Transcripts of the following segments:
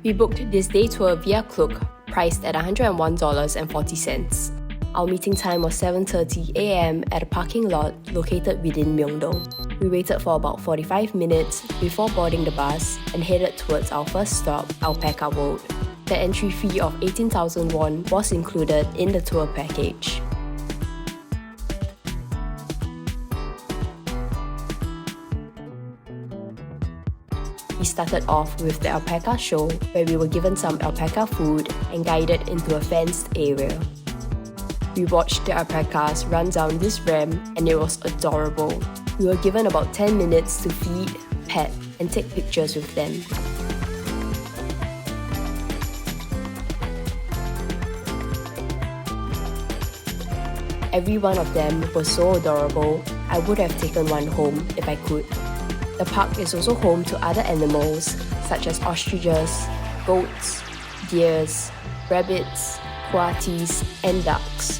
We booked this day tour via Klook, priced at $101.40. Our meeting time was 7:30 a.m. at a parking lot located within Myeongdong. We waited for about 45 minutes before boarding the bus and headed towards our first stop, Alpaca World. The entry fee of 18,000 won was included in the tour package. We started off with the alpaca show, where we were given some alpaca food and guided into a fenced area. We watched the alpacas run down this ramp and it was adorable. We were given about 10 minutes to feed, pet, and take pictures with them. Every one of them was so adorable, I would have taken one home if I could. The park is also home to other animals such as ostriches, goats, deers, rabbits, coatis, and ducks.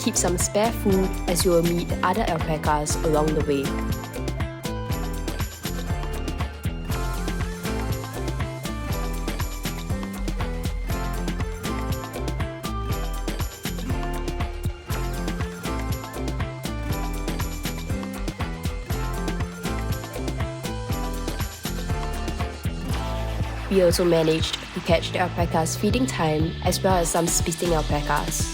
Keep some spare food as you will meet other alpacas along the way. We also managed to catch the alpacas feeding time as well as some spitting alpacas.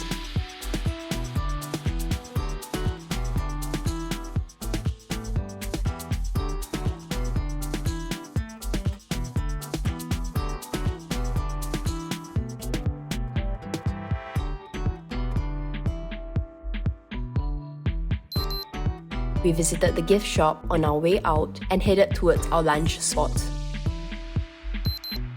We visited the gift shop on our way out and headed towards our lunch spot.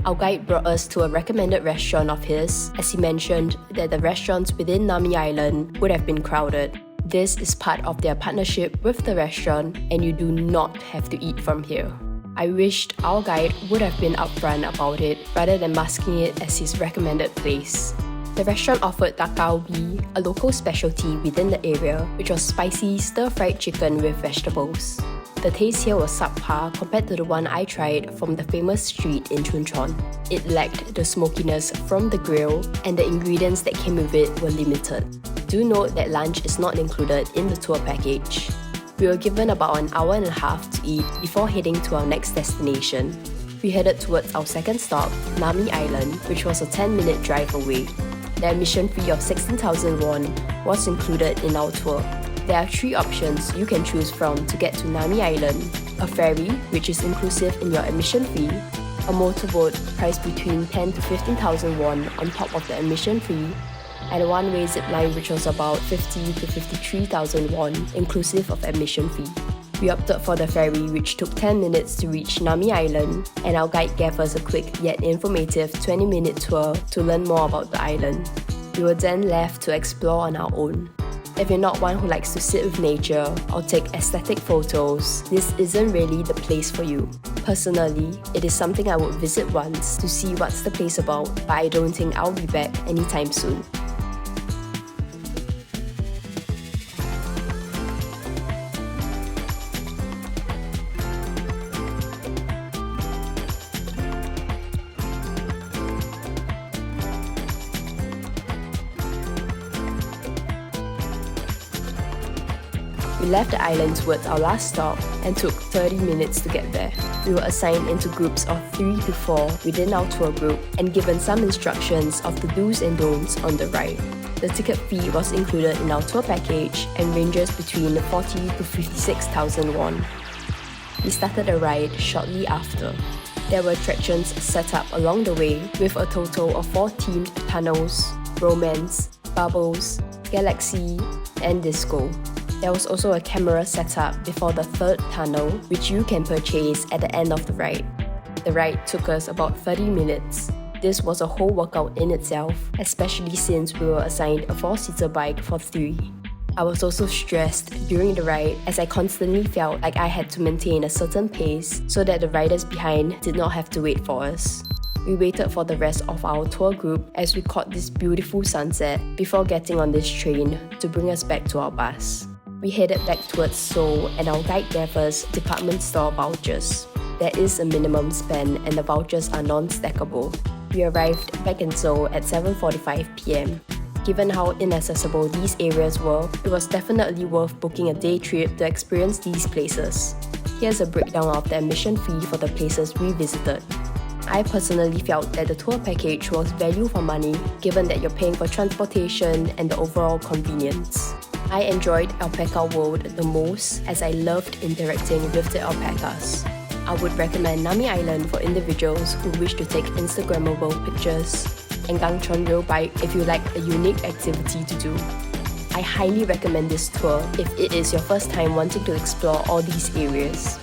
Our guide brought us to a recommended restaurant of his, as he mentioned that the restaurants within Nami Island would have been crowded. This is part of their partnership with the restaurant and you do not have to eat from here. I wished our guide would have been upfront about it rather than masking it as his recommended place. The restaurant offered takgalbi, a local specialty within the area, which was spicy stir-fried chicken with vegetables. The taste here was subpar compared to the one I tried from the famous street in Chuncheon. It lacked the smokiness from the grill, and the ingredients that came with it were limited. Do note that lunch is not included in the tour package. We were given about an hour and a half to eat before heading to our next destination. We headed towards our second stop, Nami Island, which was a 10-minute drive away. The admission fee of 16,000 won was included in our tour. There are 3 options you can choose from to get to Nami Island: a ferry, which is inclusive in your admission fee, a motorboat priced between 10 to 15,000 won on top of the admission fee, and a one-way zipline which was about 50 to 53,000 won inclusive of admission fee. We opted for the ferry, which took 10 minutes to reach Nami Island, and our guide gave us a quick yet informative 20-minute tour to learn more about the island. We were then left to explore on our own. If you're not one who likes to sit with nature or take aesthetic photos, this isn't really the place for you. Personally, it is something I would visit once to see what's the place about, but I don't think I'll be back anytime soon. We left the island towards our last stop and took 30 minutes to get there. We were assigned into groups of 3 to 4 within our tour group and given some instructions of the do's and don'ts on the ride. The ticket fee was included in our tour package and ranges between 40 to 56,000 won. We started the ride shortly after. There were attractions set up along the way with a total of 4 themed tunnels, romance, bubbles, galaxy, and disco. There was also a camera setup before the third tunnel, which you can purchase at the end of the ride. The ride took us about 30 minutes. This was a whole workout in itself, especially since we were assigned a 4-seater bike for 3. I was also stressed during the ride as I constantly felt like I had to maintain a certain pace so that the riders behind did not have to wait for us. We waited for the rest of our tour group as we caught this beautiful sunset before getting on this train to bring us back to our bus. We headed back towards Seoul and our guide gave us department store vouchers. There is a minimum spend and the vouchers are non-stackable. We arrived back in Seoul at 7:45 PM. Given how inaccessible these areas were, it was definitely worth booking a day trip to experience these places. Here's a breakdown of the admission fee for the places we visited. I personally felt that the tour package was value for money given that you're paying for transportation and the overall convenience. I enjoyed Alpaca World the most as I loved interacting with the alpacas. I would recommend Nami Island for individuals who wish to take Instagrammable pictures, and Gangchon Rail Bike if you like a unique activity to do. I highly recommend this tour if it is your first time wanting to explore all these areas.